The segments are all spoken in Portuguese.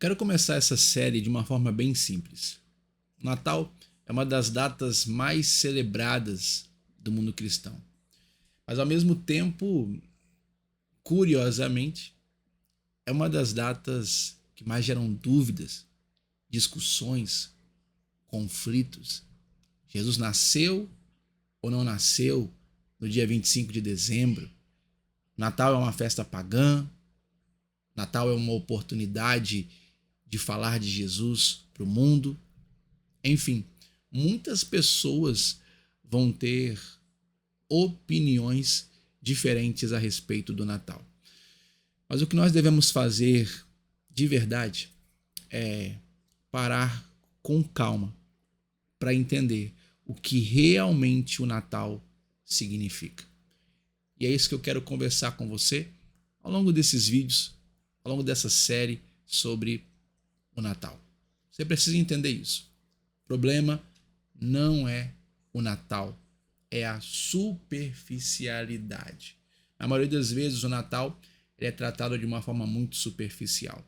quero começar essa série de uma forma bem simples. O Natal é uma das datas mais celebradas do mundo cristão. Mas ao mesmo tempo, curiosamente, é uma das datas que mais geram dúvidas, discussões, conflitos. Jesus nasceu ou não nasceu no dia 25 de dezembro? Natal é uma festa pagã? Natal é uma oportunidade de falar de Jesus para o mundo? Enfim, muitas pessoas vão ter opiniões diferentes a respeito do Natal. Mas o que nós devemos fazer de verdade é parar com calma para entender o que realmente o Natal significa. E é isso que eu quero conversar com você ao longo desses vídeos, ao longo dessa série sobre o Natal. Você precisa entender isso. O problema não é o Natal, é a superficialidade. Na maioria das vezes o Natal ele é tratado de uma forma muito superficial.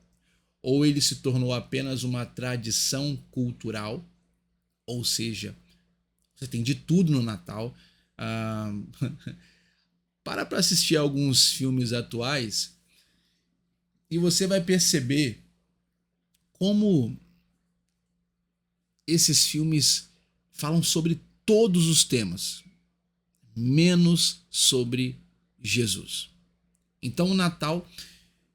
Ou ele se tornou apenas uma tradição cultural, ou seja, você tem de tudo no Natal. Para assistir alguns filmes atuais e você vai perceber como esses filmes falam sobre todos os temas, menos sobre Jesus. Então o Natal,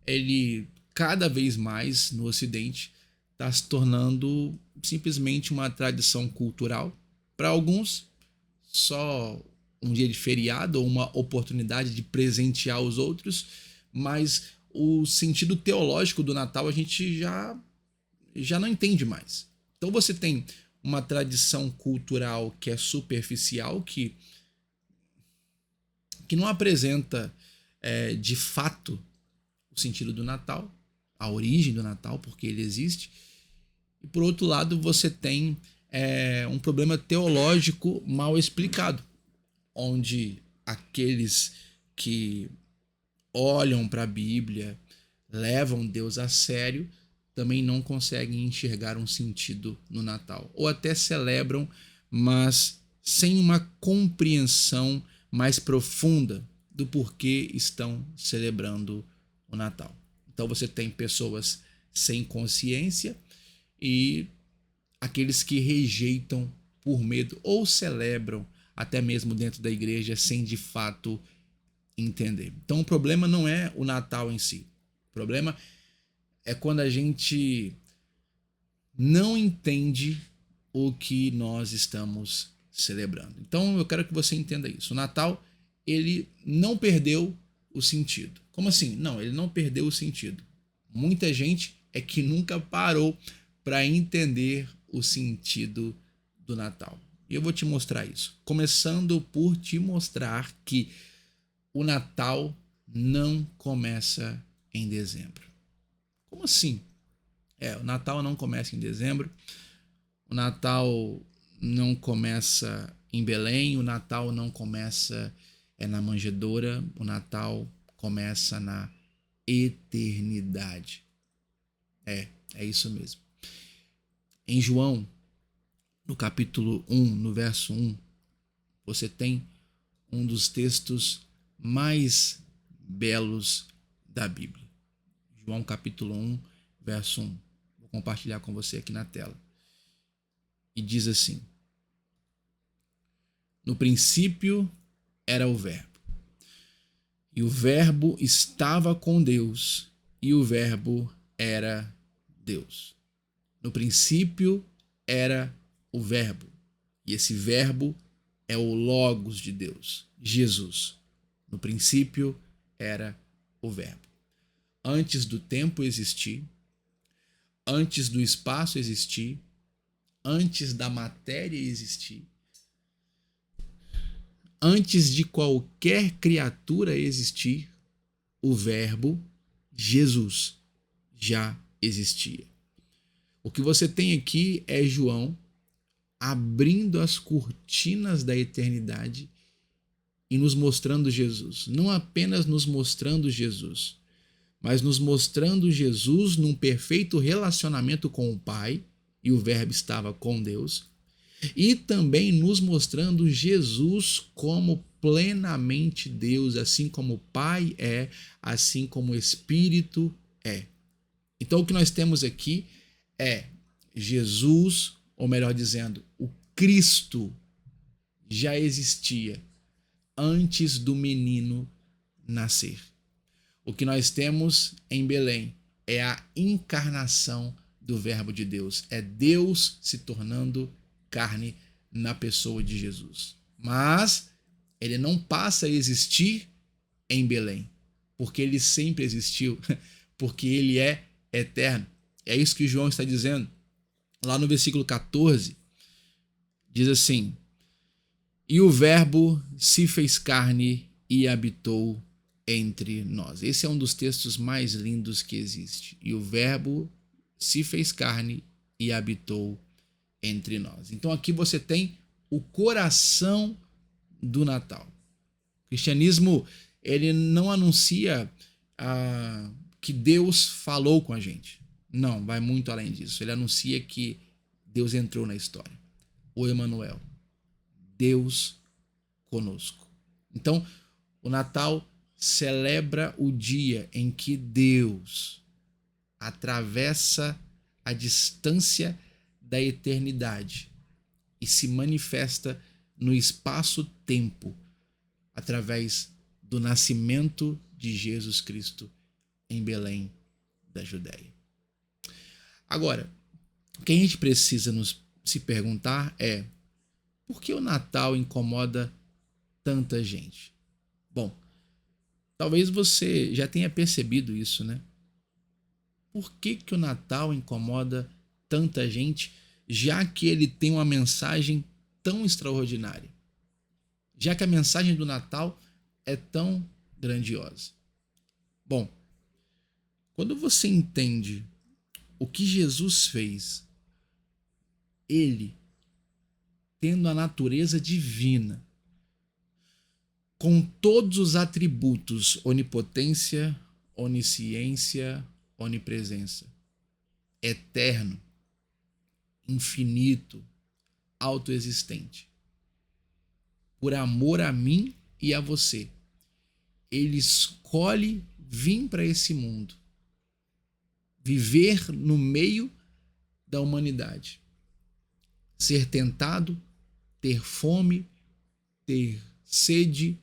ele cada vez mais no Ocidente está se tornando simplesmente uma tradição cultural. Para alguns, só um dia de feriado ou uma oportunidade de presentear os outros, mas o sentido teológico do Natal a gente já não entende mais. Então você tem uma tradição cultural que é superficial, que não apresenta de fato o sentido do Natal, a origem do Natal, porque ele existe. E por outro lado você tem um problema teológico mal explicado, onde aqueles que olham para a Bíblia, levam Deus a sério, também não conseguem enxergar um sentido no Natal. Ou até celebram, mas sem uma compreensão mais profunda do porquê estão celebrando o Natal. Então você tem pessoas sem consciência e aqueles que rejeitam por medo ou celebram até mesmo dentro da igreja sem de fato entender. Então o problema não é o Natal em si. O problema é quando a gente não entende o que nós estamos celebrando. Então eu quero que você entenda isso. O Natal, ele não perdeu o sentido. Como assim? Não, ele não perdeu o sentido. Muita gente é que nunca parou para entender o sentido do Natal. E eu vou te mostrar isso. Começando por te mostrar que o Natal não começa em dezembro. Como assim? O Natal não começa em dezembro. O Natal não começa em Belém. O Natal não começa na manjedoura. O Natal começa na eternidade. É isso mesmo. Em João, no capítulo 1, no verso 1, você tem um dos textos mais belos da Bíblia. João capítulo 1, verso 1. Vou compartilhar com você aqui na tela. E diz assim: no princípio era o Verbo, e o Verbo estava com Deus, e o Verbo era Deus. No princípio era o Verbo, e esse Verbo é o Logos de Deus, Jesus. No princípio era o Verbo. Antes do tempo existir, antes do espaço existir, antes da matéria existir, antes de qualquer criatura existir, o Verbo, Jesus, já existia. O que você tem aqui é João abrindo as cortinas da eternidade e nos mostrando Jesus. Não apenas nos mostrando Jesus, mas nos mostrando Jesus num perfeito relacionamento com o Pai, e o Verbo estava com Deus, e também nos mostrando Jesus como plenamente Deus, assim como o Pai é, assim como o Espírito é. Então o que nós temos aqui é Jesus, ou melhor dizendo, o Cristo já existia antes do menino nascer. O que nós temos em Belém é a encarnação do Verbo de Deus. É Deus se tornando carne na pessoa de Jesus. Mas ele não passa a existir em Belém, porque ele sempre existiu, porque ele é eterno. É isso que João está dizendo. Lá no versículo 14, diz assim: e o Verbo se fez carne e habitou entre nós. Esse é um dos textos mais lindos que existe. E o Verbo se fez carne e habitou entre nós. Então aqui você tem o coração do Natal. O cristianismo, ele não anuncia que Deus falou com a gente. Não, vai muito além disso. Ele anuncia que Deus entrou na história. O Emanuel, Deus conosco. Então, o Natal celebra o dia em que Deus atravessa a distância da eternidade e se manifesta no espaço-tempo através do nascimento de Jesus Cristo em Belém da Judéia. Agora, o que a gente precisa se perguntar é: por que o Natal incomoda tanta gente? Bom, talvez você já tenha percebido isso, né? Por que o Natal incomoda tanta gente, já que ele tem uma mensagem tão extraordinária? Já que a mensagem do Natal é tão grandiosa. Bom, quando você entende o que Jesus fez, ele, tendo a natureza divina, com todos os atributos, onipotência, onisciência, onipresença, eterno, infinito, autoexistente, por amor a mim e a você, ele escolhe vir para esse mundo, viver no meio da humanidade, ser tentado, ter fome, ter sede,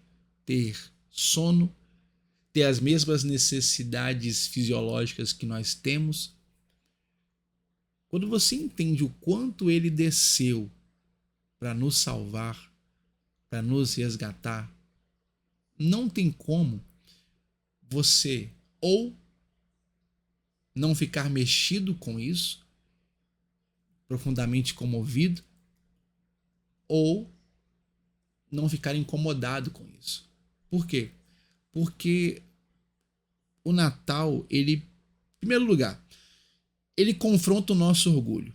ter sono, ter as mesmas necessidades fisiológicas que nós temos. Quando você entende o quanto ele desceu para nos salvar, para nos resgatar, não tem como você ou não ficar mexido com isso, profundamente comovido, ou não ficar incomodado com isso. Por quê? Porque o Natal, ele, em primeiro lugar, ele confronta o nosso orgulho.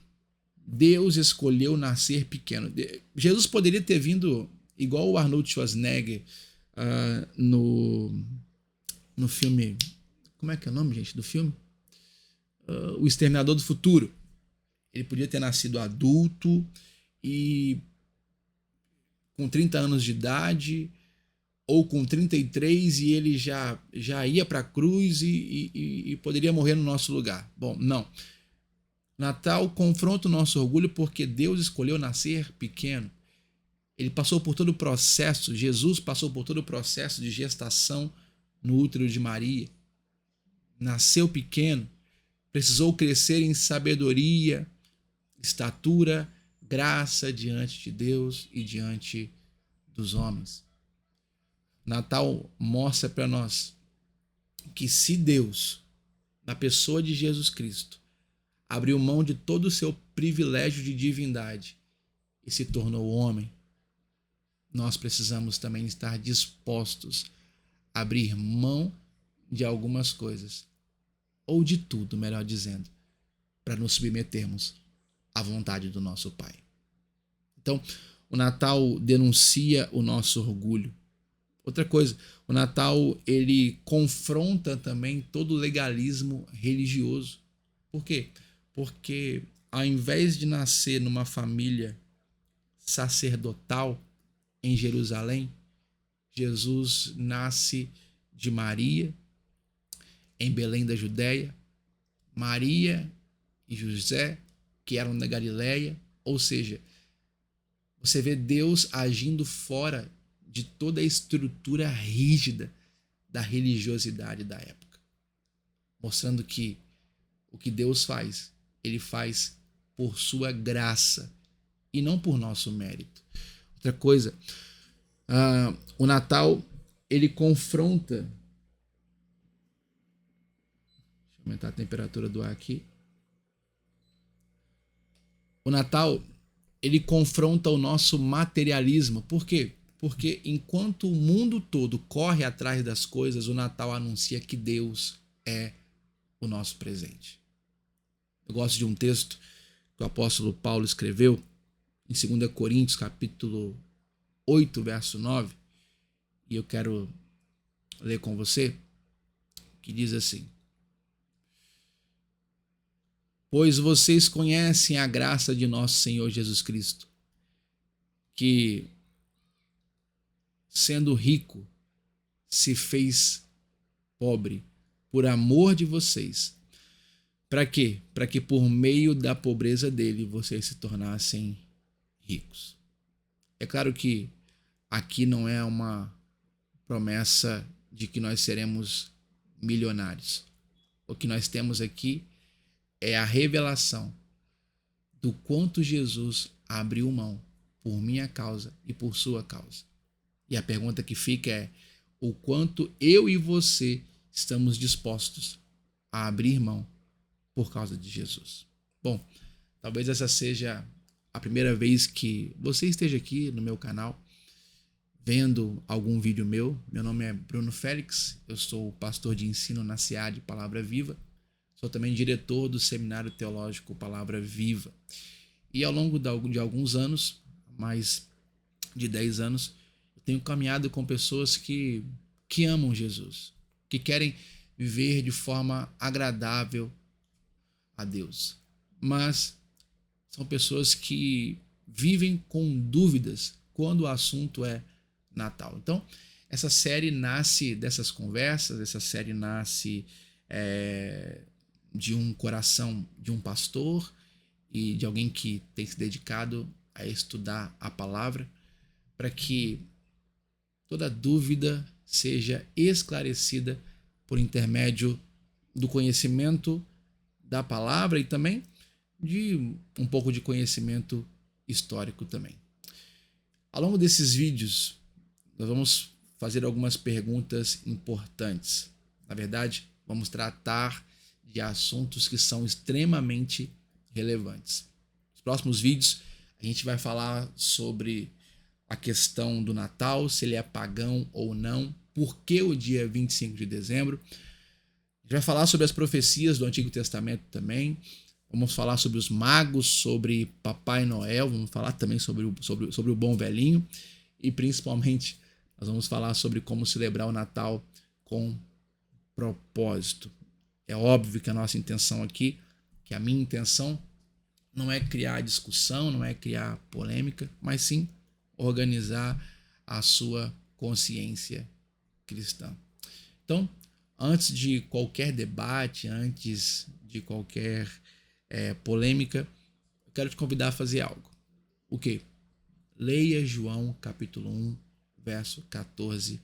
Deus escolheu nascer pequeno. Jesus poderia ter vindo igual o Arnold Schwarzenegger no filme... Como é que é o nome, gente, do filme? O Exterminador do Futuro. Ele podia ter nascido adulto e com 30 anos de idade, ou com 33 e ele já ia para a cruz e poderia morrer no nosso lugar. Bom, não. Natal confronta o nosso orgulho porque Deus escolheu nascer pequeno. Ele passou por todo o processo, Jesus passou por todo o processo de gestação no útero de Maria. Nasceu pequeno, precisou crescer em sabedoria, estatura, graça diante de Deus e diante dos homens. Natal mostra para nós que se Deus, na pessoa de Jesus Cristo, abriu mão de todo o seu privilégio de divindade e se tornou homem, nós precisamos também estar dispostos a abrir mão de algumas coisas, ou de tudo, melhor dizendo, para nos submetermos à vontade do nosso Pai. Então, o Natal denuncia o nosso orgulho. Outra coisa, o Natal ele confronta também todo o legalismo religioso. Por quê? Porque ao invés de nascer numa família sacerdotal em Jerusalém, Jesus nasce de Maria em Belém da Judéia, Maria e José, que eram da Galileia, ou seja, você vê Deus agindo fora de toda a estrutura rígida da religiosidade da época, mostrando que o que Deus faz, ele faz por sua graça e não por nosso mérito. Outra coisa, o Natal ele confronta. Deixa eu aumentar a temperatura do ar aqui. O Natal ele confronta o nosso materialismo. Por quê? Porque enquanto o mundo todo corre atrás das coisas, o Natal anuncia que Deus é o nosso presente. Eu gosto de um texto que o apóstolo Paulo escreveu em 2 Coríntios, capítulo 8, verso 9, e eu quero ler com você, que diz assim: pois vocês conhecem a graça de nosso Senhor Jesus Cristo, que, sendo rico, se fez pobre por amor de vocês. Para quê? Para que por meio da pobreza dele vocês se tornassem ricos. É claro que aqui não é uma promessa de que nós seremos milionários. O que nós temos aqui é a revelação do quanto Jesus abriu mão por minha causa e por sua causa. E a pergunta que fica é: o quanto eu e você estamos dispostos a abrir mão por causa de Jesus? Bom, talvez essa seja a primeira vez que você esteja aqui no meu canal vendo algum vídeo meu. Meu nome é Bruno Félix, eu sou pastor de ensino na SEAD Palavra Viva, sou também diretor do Seminário Teológico Palavra Viva. E ao longo de alguns anos, mais de 10 anos, eu tenho caminhado com pessoas que amam Jesus, que querem viver de forma agradável a Deus, mas são pessoas que vivem com dúvidas quando o assunto é Natal. Então, essa série nasce dessas conversas, essa série nasce de um coração de um pastor e de alguém que tem se dedicado a estudar a palavra, para que toda dúvida seja esclarecida por intermédio do conhecimento da palavra e também de um pouco de conhecimento histórico também. Ao longo desses vídeos, nós vamos fazer algumas perguntas importantes. Na verdade, vamos tratar de assuntos que são extremamente relevantes. Nos próximos vídeos, a gente vai falar sobre a questão do Natal, se ele é pagão ou não, por que o dia 25 de dezembro. A gente vai falar sobre as profecias do Antigo Testamento também. Vamos falar sobre os magos, sobre Papai Noel, vamos falar também sobre o Bom Velhinho e principalmente nós vamos falar sobre como celebrar o Natal com propósito. É óbvio que a nossa intenção aqui, que a minha intenção não é criar discussão, não é criar polêmica, mas sim organizar a sua consciência cristã. Então, antes de qualquer debate, antes de qualquer polêmica, eu quero te convidar a fazer algo. O quê? Leia João capítulo 1, verso 14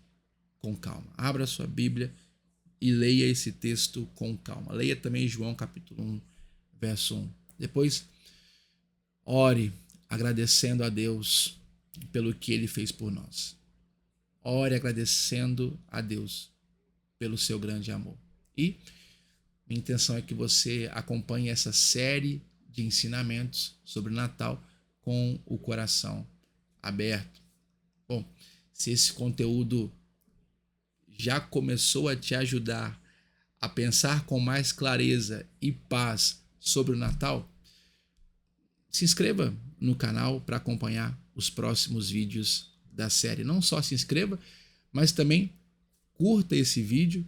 com calma. Abra sua Bíblia e leia esse texto com calma. Leia também João capítulo 1, verso 1. Depois, ore agradecendo a Deus pelo que Ele fez por nós. Ore agradecendo a Deus pelo seu grande amor. E minha intenção é que você acompanhe essa série de ensinamentos sobre o Natal com o coração aberto. Bom, se esse conteúdo já começou a te ajudar a pensar com mais clareza e paz sobre o Natal, se inscreva no canal para acompanhar os próximos vídeos da série. Não só se inscreva, mas também curta esse vídeo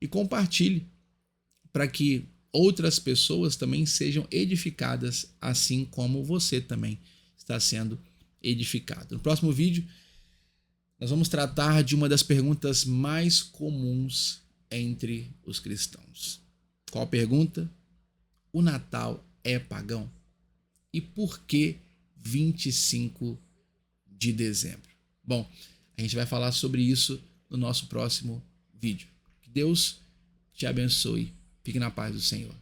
e compartilhe para que outras pessoas também sejam edificadas, assim como você também está sendo edificado. No próximo vídeo, nós vamos tratar de uma das perguntas mais comuns entre os cristãos. Qual a pergunta? O Natal é pagão? E por que 25 de dezembro? Bom, a gente vai falar sobre isso no nosso próximo vídeo. Que Deus te abençoe. Fique na paz do Senhor.